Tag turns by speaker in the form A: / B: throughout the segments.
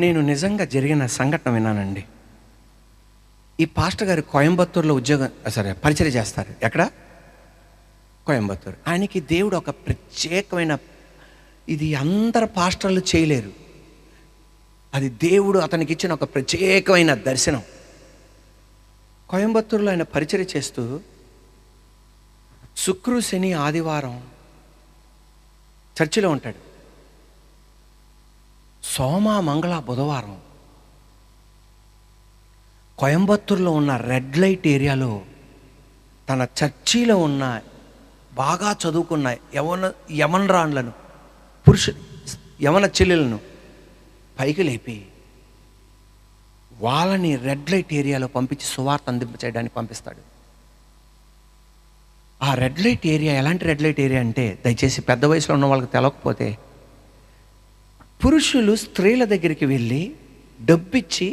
A: నేను నిజంగా జరిగిన సంఘటన విన్నానండి. ఈ పాస్టర్ గారు కోయంబత్తూరులో పరిచర్య చేస్తారు. ఎక్కడ? కోయంబత్తూరు. ఆయనకి దేవుడు ఒక ప్రత్యేకమైన, ఇది అందరు పాస్టర్లు చేయలేరు, అది దేవుడు అతనికి ఇచ్చిన ఒక ప్రత్యేకమైన దర్శనం. కోయంబత్తూరులో ఆయన పరిచర్య చేస్తూ శుక్రు, శని, ఆదివారం చర్చిలో ఉంటాడు. సోమ, మంగళ, బుధవారం కోయంబత్తూరులో ఉన్న రెడ్ లైట్ ఏరియాలో తన చర్చిలో ఉన్న బాగా చదువుకున్న యమనరాన్లను, యమన చెల్లెలను పైకి లేపి వాళ్ళని రెడ్ లైట్ ఏరియాలో పంపించి సువార్త అందింపచేయడానికి పంపిస్తాడు. ఆ రెడ్ లైట్ ఏరియా ఎలాంటి రెడ్ లైట్ ఏరియా అంటే, దయచేసి పెద్ద వయసులో ఉన్న వాళ్ళకి తెలవకపోతే, పురుషులు స్త్రీల దగ్గరికి వెళ్ళి డబ్బిచ్చి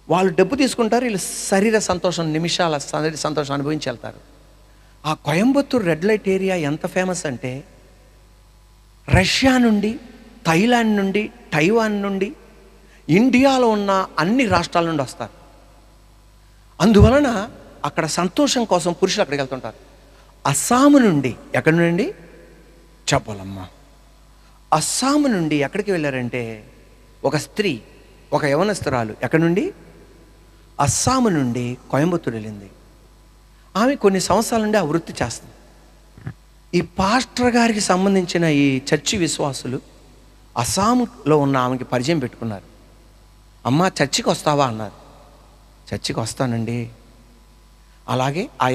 A: వాళ్ళు డబ్బు తీసుకుంటారు, వీళ్ళు శరీర సంతోషం, నిమిషాల శరీర సంతోషం అనుభవించి వెళ్తారు. ఆ కోయంబత్తూరు రెడ్ లైట్ ఏరియా ఎంత ఫేమస్ అంటే, రష్యా నుండి, థాయిలాండ్ నుండి, తైవాన్ నుండి, ఇండియాలో ఉన్న అన్ని రాష్ట్రాల నుండి వస్తారు. అందువలన అక్కడ సంతోషం కోసం పురుషులు అక్కడికి వెళ్తుంటారు. అస్సాము నుండి, ఎక్కడి నుండి? చెప్పాలమ్మ. అస్సాము నుండి ఎక్కడికి వెళ్ళారంటే, ఒక స్త్రీ, ఒక యవనస్తురాలు ఎక్కడి నుండి? అస్సాము నుండి కోయంబత్తూరు వెళ్ళింది. ఆమె కొన్ని సంవత్సరాల నుండి ఆ వృత్తి చేస్తుంది. ఈ పాస్టర్ గారికి సంబంధించిన ఈ చర్చి విశ్వాసులు అస్సాంలో ఉన్న ఆమెకి పరిచయం పెట్టుకున్నారు. అమ్మ, చర్చికి వస్తావా అన్నారు. చర్చికి వస్తానండి. అలాగే ఆ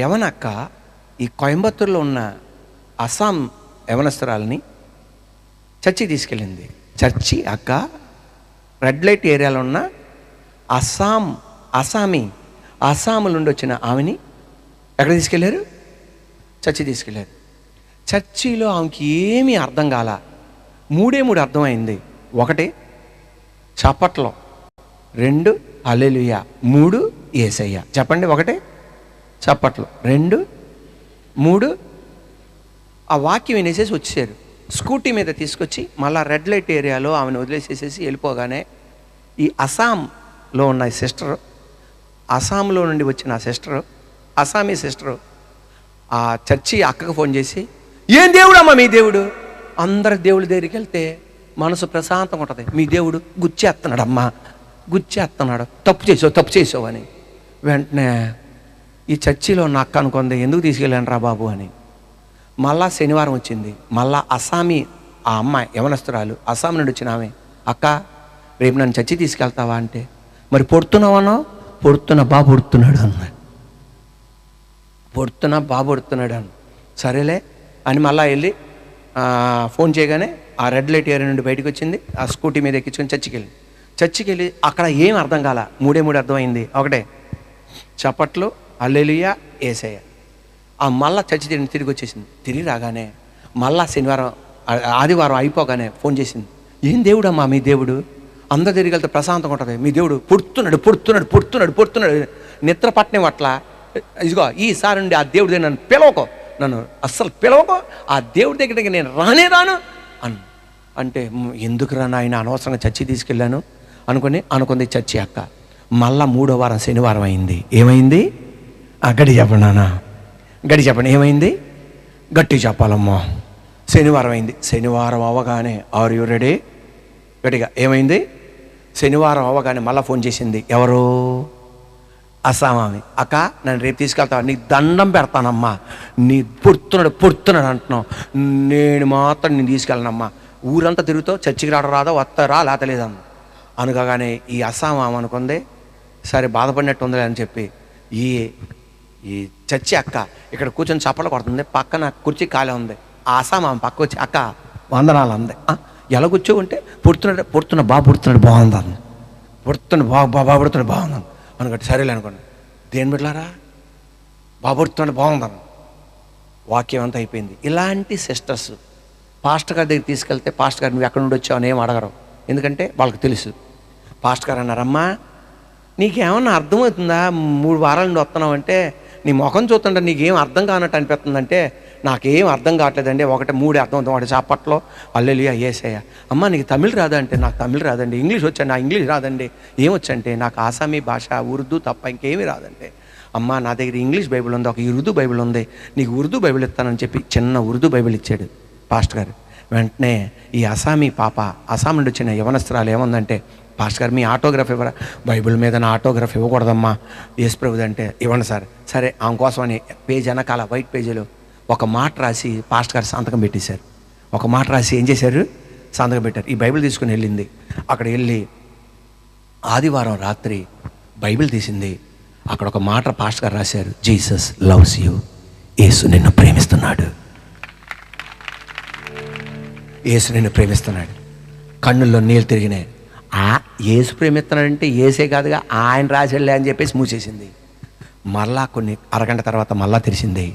A: యవన అక్క ఈ కోయంబత్తూరులో ఉన్న అస్సాం యవనస్తురాలని చర్చికి తీసుకెళ్ళింది. చర్చి అక్క రెడ్ లైట్ ఏరియాలో ఉన్న అస్సాం నుండి వచ్చిన ఆమెని ఎక్కడ తీసుకెళ్ళారు? చర్చి తీసుకెళ్ళారు. చర్చిలో ఆమెకి ఏమీ అర్థం కాల. మూడు అర్థమైంది. 1 చప్పట్లో, 2 హల్లెలూయా, 3 యేసయ్య. చెప్పండి. 1 చప్పట్లు, 2, 3 ఆ వాక్యం వినేసేసి వచ్చేసారు. స్కూటీ మీద తీసుకొచ్చి మళ్ళీ రెడ్ లైట్ ఏరియాలో ఆమెను వదిలేసేసేసి వెళ్ళిపోగానే ఈ అస్సాంలో ఉన్న సిస్టరు, అస్సాంలో నుండి వచ్చిన సిస్టరు, అస్సామీ సిస్టరు ఆ చర్చి అక్కకు ఫోన్ చేసి, ఏం దేవుడు అమ్మా మీ దేవుడు? అందరి దేవుడి దగ్గరికి వెళ్తే మనసు ప్రశాంతంగా ఉంటుంది. మీ దేవుడు గుచ్చేస్తున్నాడు అమ్మా, గుచ్చేస్తున్నాడు, తప్పు చేసావు అని. వెంటనే ఈ చర్చిలో ఉన్న అక్క అనుకుంది, ఎందుకు తీసుకెళ్ళాను రా బాబు అని. మళ్ళా శనివారం వచ్చింది. మళ్ళా అస్సామీ, ఆ అమ్మాయి యవనస్తురాలు అస్సాం నుండి వచ్చిన ఆమె, అక్క రేపు నన్ను చర్చి తీసుకెళ్తావా అంటే, మరి పొడుతున్నావనో? పొడుతున్న బాబు పొడుతున్నాడు అన్నాడు. బాబు పొడుతున్నాడు అన్న. సరేలే అని మళ్ళీ వెళ్ళి ఫోన్ చేయగానే ఆ రెడ్ లైట్ ఏరియా నుండి బయటకు వచ్చింది. ఆ స్కూటీ మీద ఎక్కించుకొని చర్చికి వెళ్ళి అక్కడ ఏం అర్థం కాల. 3 అర్థమైంది. 1 చప్పట్లు, హల్లెలూయా, యేసయ్య. ఆ మళ్ళా చర్చి తిరిగి వచ్చేసింది. తిరిగి రాగానే మళ్ళా ఆదివారం అయిపోగానే ఫోన్ చేసింది, ఏం దేవుడు అమ్మా మీ దేవుడు? అందరు తిరిగి వెళ్తే ప్రశాంతంగా ఉంటుంది. మీ దేవుడు పుడుతున్నాడు, నిద్ర పట్టనే అట్లా. ఇదిగో ఈసారి నుండి ఆ దేవుడి దగ్గర నన్ను అస్సలు పిలవకో, ఆ దేవుడి దగ్గరికి నేను రాను అంటే, ఎందుకు రా నాయన, అనవసరంగా చర్చి తీసుకెళ్ళాను అనుకుంది చర్చి అక్క. మళ్ళా 3వ వారం శనివారం అయింది. ఏమైంది? గడి చెప్పండి ఏమైంది? గట్టి చెప్పాలమ్మా. శనివారం అయింది. శనివారం అవ్వగానే, ఆర్ యు రెడీ? గట్టిగా ఏమైంది? శనివారం అవ్వగానే మళ్ళీ ఫోన్ చేసింది. ఎవరు? అస్సామామి. అక్క నన్ను రేపు తీసుకెళ్తావా? నీకు దండం పెడతానమ్మా, నీ పుడుతున్నాడు అంటున్నావు, నేను మాత్రం నేను తీసుకెళ్ళనమ్మా, ఊరంతా తిరుగుతావు, చర్చికి రాదా, వస్తారా లేతలేదమ్మ అనుకోగానే ఈ అస్సామామ అనుకుంది, సరే బాధపడినట్టు ఉందిలే అని చెప్పి ఈ చర్చి అక్క ఇక్కడ కూర్చొని చప్పలు కొడుతుంది. పక్కన కుర్చీ ఖాళీ ఉంది. ఆ అస్సామామ పక్క వచ్చి, అక్క వందనాలు అంది. ఎలా కూర్చో ఉంటే, పుడుతున్న బాబు పుడుతున్నాడు బాగుంది అంది. బాబు పుడుతున్నాడు బాగుంది అనుకోండి. సరేలే అనుకోండి. దేని బిడ్డలారా, బాబు పుడుతున్నాడు బాగుందన్న. వాక్యం అంతా అయిపోయింది. ఇలాంటి సిస్టర్స్ పాస్టర్ గారి దగ్గర తీసుకెళ్తే, పాస్టర్ గారు నువ్వు ఎక్కడి నుండి వచ్చావు అని ఏం అడగరు. ఎందుకంటే వాళ్ళకి తెలుసు. పాస్టర్ గారు అన్నారమ్మా, నీకేమన్నా అర్థమవుతుందా? 3 వారాల నుండి వస్తున్నావు అంటే, నీ ముఖం చూస్తుంటే నీకేం అర్థం కానట్టు అనిపిస్తుందంటే, నాకేం అర్థం కావట్లేదండి. ఒకటి 3 అర్థం అవుతుంది. ఒకటి చాపట్లో హల్లెలూయా యేసయ్య. అమ్మ నీకు తమిళ్ రాదా అంటే నాకు తమిళ్ రాదండి. ఇంగ్లీష్ వచ్చండి, నా ఇంగ్లీష్ రాదండి. ఏమొచ్చంటే నాకు ఆసామీ భాష, ఉర్దూ తప్ప ఇంకేమీ రాదండి. అమ్మ నా దగ్గర ఇంగ్లీష్ బైబిల్ ఉంది, ఒక ఉర్దూ బైబిల్ ఉంది, నీకు ఉర్దూ బైబిల్ ఇస్తానని చెప్పి చిన్న ఉర్దూ బైబిల్ ఇచ్చాడు పాస్టర్ గారు. వెంటనే ఈ అసామీ పాప, అసాం నుండి వచ్చిన యవనస్త్రాలు ఏముందంటే, పాస్టర్ గారు మీ ఆటోగ్రాఫ్ ఇవ్వరా? బైబిల్ మీద నా ఆటోగ్రాఫ్ ఇవ్వకూడదమ్మా యేసుప్రభుది అంటే. ఇవ్వండి సార్. సరే ఆమె కోసమని పేజ్ వెనకాల వైట్ పేజీలో ఒక మాట రాసి పాస్టర్ గారు సంతకం పెట్టేశారు. ఒక మాట రాసి ఏం చేశారు? సంతకం పెట్టారు. ఈ బైబిల్ తీసుకుని వెళ్ళింది. అక్కడ వెళ్ళి ఆదివారం రాత్రి బైబిల్ తీసింది. అక్కడ ఒక మాట పాస్టర్ గారు రాశారు, జీసస్ లవ్స్ యూ. యేసు నిన్ను ప్రేమిస్తున్నాడు, యేసు నిన్ను ప్రేమిస్తున్నాడు. కన్నుల్లో నీళ్ళు తిరిగినాయి. యేసు ప్రేమిస్తున్నాడంటే యేసే కాదుగా, ఆయన రాశాడులే అని చెప్పేసి మూసేసింది. మళ్ళా కొన్ని అరగంట తర్వాత మళ్ళా తెరిచింది.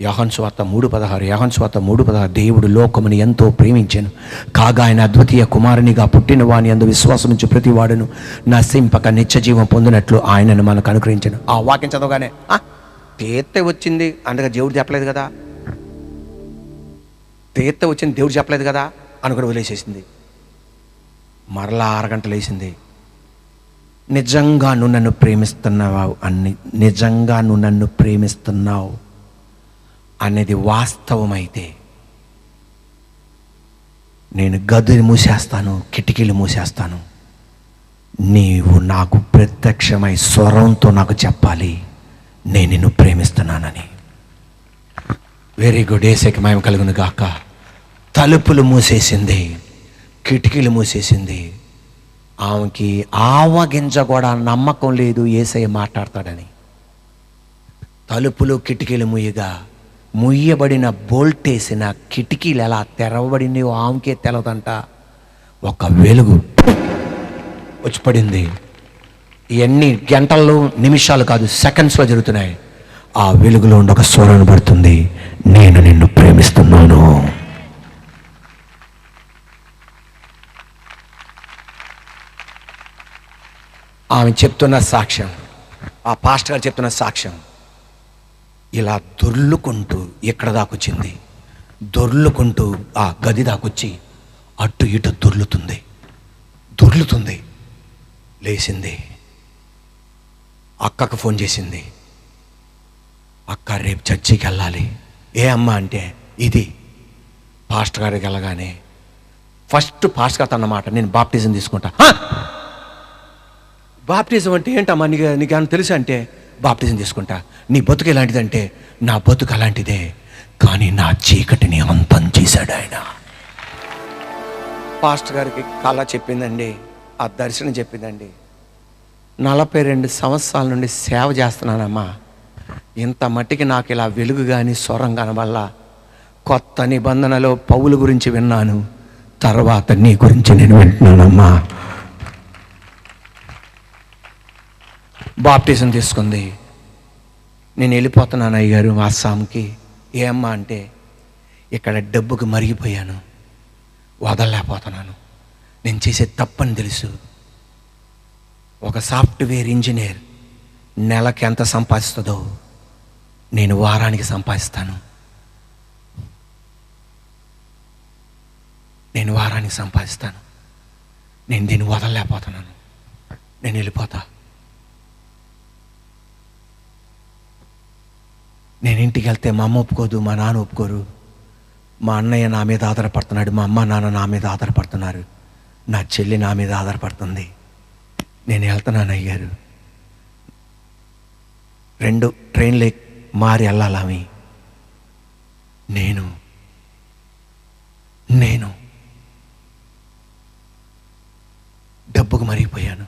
A: యోహాను సువార్త 3:16. యోహాను సువార్త 3:16. దేవుడు లోకముని ఎంతో ప్రేమించెను, కాగా ఆయన అద్వితీయ కుమారునిగా పుట్టిన వాని యందు విశ్వాసం నుంచి ప్రతి వాడును నశింపక నిత్య జీవం పొందినట్లు ఆయనను మనకు అనుగ్రహించెను. ఆ వాక్యం చదవగానే తీర్తే వచ్చింది, అందుకే దేవుడు చెప్పలేదు కదా, తీర్తే వచ్చింది దేవుడు చెప్పలేదు కదా అనుకుని వదిలేసేసింది. మరలా అరగంట లేచింది. నిజంగా నువ్వు నన్ను ప్రేమిస్తున్నావు అని, నిజంగా నువ్వు నన్ను ప్రేమిస్తున్నావు అనేది వాస్తవమైతే నేను గదిని మూసేస్తాను, కిటికీలు మూసేస్తాను. నీవు నాకు ప్రత్యక్షమై స్వరంతో నాకు చెప్పాలి నేను నిన్ను ప్రేమిస్తున్నానని. Very good. యేసుకి మహిమ కలుగును గాక. తలుపులు మూసేసింది, కిటికీలు మూసేసింది. ఆమెకి ఆవగింజ కూడా నమ్మకం లేదు యేసయ్య మాట్లాడతాడని. తలుపులు కిటికీలు ముయ్యబడిన బోల్టేసిన కిటికీలు ఎలా తెరవబడినాయో ఆమెకే తెలదంట. ఒక వెలుగు వచ్చి పడింది. ఇవన్నీ గంటల్లో నిమిషాలు కాదు, సెకండ్స్లో జరుగుతున్నాయి. ఆ వెలుగులో ఉండి ఒక స్వరం పడుతుంది, నేను నిన్ను ప్రేమిస్తున్నాను. ఆమె చెప్తున్న సాక్ష్యం, ఆ పాస్టర్ గారు చెప్తున్న సాక్ష్యం, ఇలా దొర్లుకుంటూ ఎక్కడ దాకొచ్చింది, దొర్లుకుంటూ ఆ గది దాకొచ్చి అటు ఇటు దొర్లుతుంది. లేచింది, అక్కకు ఫోన్ చేసింది. అక్క రేపు చర్చికి వెళ్ళాలి. ఏ అమ్మ అంటే ఇది. పాస్టర్ గారికి వెళ్ళగానే ఫస్ట్ పాస్టర్ గారు అన్నమాట, నేను బాప్టిజం తీసుకుంటా. బాప్టిజం అంటే ఏంటమ్మా, నీకేమన్నా తెలుసా అంటే, బాప్టిజం తీసుకుంటా. నీ బతుకు ఎలాంటిదంటే, నా బతుకు అలాంటిదే, కానీ నా చీకటిని అంతం చేశాడు ఆయన. పాస్టర్ గారికి కళ చెప్పిందండి, ఆ దర్శనం చెప్పిందండి. 42 సంవత్సరాల నుండి సేవ చేస్తున్నానమ్మా, ఇంత మట్టికి నాకు ఇలా వెలుగు కానీ స్వరం కనబల్ల. కొత్త నిబంధనలో పౌలు గురించి విన్నాను, తర్వాత నీ గురించి నేను వింటున్నానమ్మా. బాప్టిజం తీసుకుంది. నేను వెళ్ళిపోతున్నాను అయ్యగారు అస్సాంకి. ఏ అమ్మా అంటే, ఇక్కడ డబ్బుకు మరిగిపోయాను, వదలలేకపోతున్నాను, నేను చేసే తప్పని తెలుసు. ఒక సాఫ్ట్వేర్ ఇంజనీర్ నెలకి ఎంత సంపాదిస్తుందో నేను వారానికి సంపాదిస్తాను. నేను దీన్ని వదలలేకపోతున్నాను, నేను వెళ్ళిపోతా. నేను ఇంటికి వెళ్తే మా అమ్మ ఒప్పుకోదు, మా నాన్న ఒప్పుకోరు, మా అన్నయ్య నా మీద ఆధారపడుతున్నాడు, మా అమ్మ నాన్న నా మీద ఆధారపడుతున్నారు, నా చెల్లి నా మీద ఆధారపడుతుంది. నేను వెళ్తున్నాను అయ్యారు. 2 ట్రైన్లు మారి వెళ్ళాలి. నేను డబ్బుకు మరిగిపోయాను.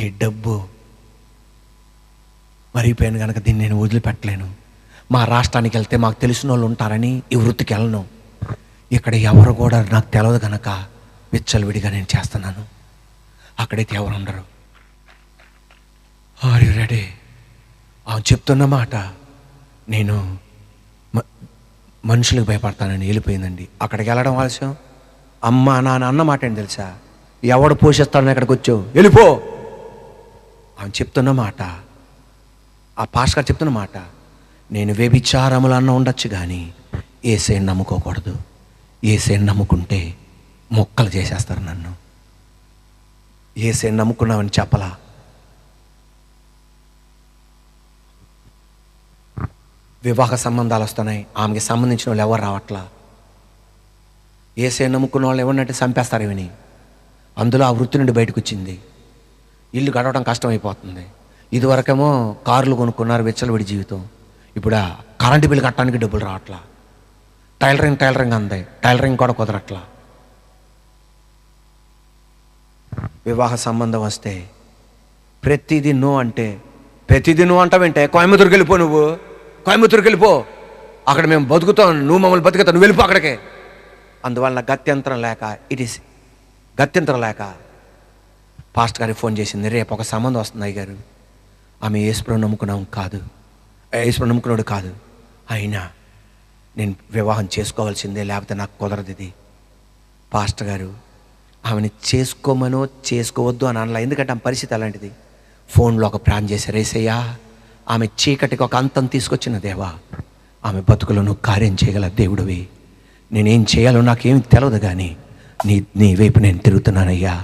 A: ఈ డబ్బు మరిగిపోయాను కనుక దీన్ని నేను వదిలిపెట్టలేను. మా రాష్ట్రానికి వెళ్తే మాకు తెలిసిన వాళ్ళు ఉంటారని ఈ వృత్తికి వెళ్ళను. ఇక్కడ ఎవరు కూడా నాకు తెలియదు కనుక విచ్చలవిడిగా నేను చేస్తున్నాను. అక్కడైతే ఎవరు ఉండరు. Are you ready? ఆమె చెప్తున్న మాట, నేను మనుషులకు భయపడతానని వెళ్ళిపోయిందండి. అక్కడికి వెళ్ళడం ఆలస్యం. అమ్మ నాన్న అన్న మాట ఏంటి తెలుసా? ఎవడు పోషిస్తాడని ఎక్కడికి వచ్చావు, వెళ్ళిపో. ఆమె చెప్తున్న మాట, ఆ పాస్టర్ గారు చెప్తున్న మాట, నేను వ్యభిచారములన్నా ఉండొచ్చు కానీ యేసయ్యను నమ్ముకోకూడదు. యేసయ్యను నమ్ముకుంటే మొక్కలు చేసేస్తారు నన్ను. యేసయ్యను నమ్ముకున్నామని చెప్పలా. వివాహ సంబంధాలు వస్తున్నాయి, ఆమెకి సంబంధించిన వాళ్ళు ఎవరు రావట్లా. యేసయ్యను నమ్ముకున్న వాళ్ళు ఎవరినంటే చంపేస్తారు ఇవని. అందులో ఆ వృత్తి నుండి బయటకు వచ్చింది. ఇల్లు గడవడం కష్టమైపోతుంది. ఇదివరకేమో కార్లు కొనుక్కున్నారు, విచ్చలవిడి జీవితం. ఇప్పుడు ఆ కరెంటు బిల్లు కట్టడానికి డబ్బులు రావట్లా. టైలరింగ్ అంది, టైలరింగ్ కూడా కుదరట్లా. వివాహ సంబంధం వస్తే ప్రతిదీ నో అంటే, ప్రతిదీ నువ్వు అంటావంటే కోయంబత్తూరుకి వెళ్ళిపో, నువ్వు కోయంబత్తూరుకి వెళ్ళిపో, అక్కడ మేము బతుకుతాం, నువ్వు మమ్మల్ని బతుకుతావు, నువ్వు వెళ్ళిపో అక్కడికే. అందువల్ల గత్యంతరం లేక పాస్టర్ గారికి ఫోన్ చేసింది. రేపు ఒక సంబంధం వస్తుంది అయ్యగారు, ఆమె యేసుప్రభువుని నమ్ముకున్నాడు కాదు, అయినా నేను వివాహం చేసుకోవాల్సిందే, లేకపోతే నాకు కుదరదు ఇది. పాస్టర్ గారు ఆమెని చేసుకోమనో చేసుకోవద్దు అని అనలా, ఎందుకంటే ఆమె పరిస్థితి అలాంటిది. ఫోన్లో ఒక ప్రాణం చేశారు. యేసయ్యా, ఆమె చీకటికి ఒక అంతం తీసుకొచ్చిన దేవా, ఆమె బతుకులో నువ్వు కార్యం చేయగల దేవుడివి. నేనేం చేయాలో నాకేమి తెలియదు, కానీ నీ వైపు నేను తిరుగుతున్నానయ్యా.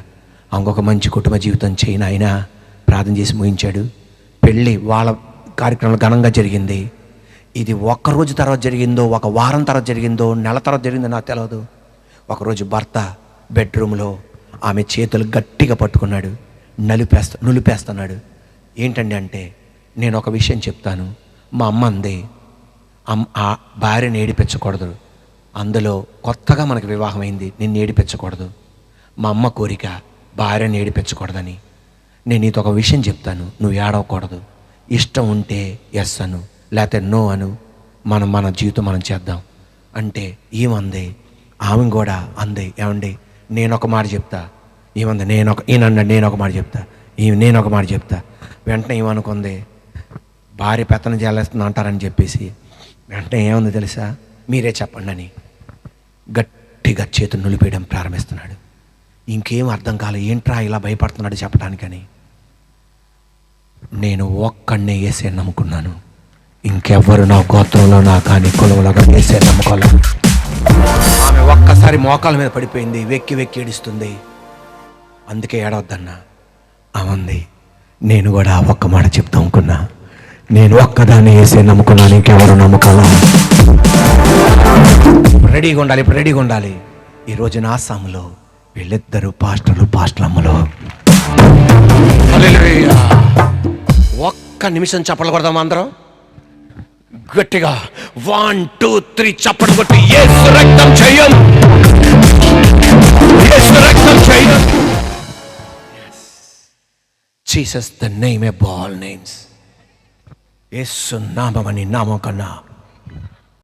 A: ఇంకొక మంచి కుటుంబ జీవితం చేయను ఆయన ప్రార్థన చేసి ముగించాడు. పెళ్ళి వాళ్ళ కార్యక్రమాలు ఘనంగా జరిగింది. ఇది ఒక్కరోజు తర్వాత జరిగిందో, ఒక వారం తర్వాత జరిగిందో, నెల తర్వాత జరిగిందో నాకు తెలియదు. ఒకరోజు భర్త బెడ్రూమ్లో ఆమె చేతులు గట్టిగా పట్టుకున్నాడు, నులిపేస్తున్నాడు. ఏంటండి అంటే, నేను ఒక విషయం చెప్తాను, మా అమ్మ అంది, ఆ భార్యని ఏడిపించకూడదు, అందులో కొత్తగా మనకు వివాహం అయింది, నిన్ను ఏడిపించకూడదు, మా అమ్మ కోరిక భార్యని ఏడిపించకూడదని. నేను నీతో ఒక విషయం చెప్తాను, నువ్వు ఏడవకూడదు, ఇష్టం ఉంటే ఎస్ అను, లేకపోతే నో అను, మన జీవితం మనం చేద్దాం అంటే ఏమంది. ఆమె కూడా అంది, ఏమండి నేను ఒక మాట చెప్తా. ఏమంది, నేను ఒక మాట చెప్తా. వెంటనే ఏమనుకుంది, భార్య పెత్తనం చేలేస్తుంది అంటారని చెప్పేసి వెంటనే ఏముంది తెలుసా, మీరే చెప్పండి అని గట్టిగా చేతులు నులిపేయడం ప్రారంభిస్తున్నాడు. ఇంకేం అర్థం కాలే, ఏంట్రా ఇలా భయపడుతున్నాడు చెప్పడానికని. నేను ఒక్కడినే యేసే నమ్ముకున్నాను, ఇంకెవ్వరు నా గోత్రంలో నా కానీ కులంలో కానీ యేసే నమ్ముకోలేదు. ఆమె ఒక్కసారి మోకాల మీద పడిపోయింది, వెక్కి ఏడుస్తుంది. అందుకే ఏడవద్దన్నా. ఆమంది, నేను కూడా ఒక్క మాట చెప్తా అనుకున్నా, నేను ఒక్కదాన్ని యేసే నమ్ముకున్నాను, ఇంకెవరు నమ్ముకోవాలా. ఇప్పుడు రెడీగా ఉండాలి. ఈరోజు నా సాములో వీళ్ళిద్దరు పాస్టర్లమ్మలో ఒక్క నిమిషం చప్పట్లు కొడదాం అందరం గట్టిగా. 1 2 3 చప్పట్లు కొట్టి యేసు రక్తం జయం, యేసు రక్తం జయం. Jesus the name above all names. Yesu నామమని నామం కన్నా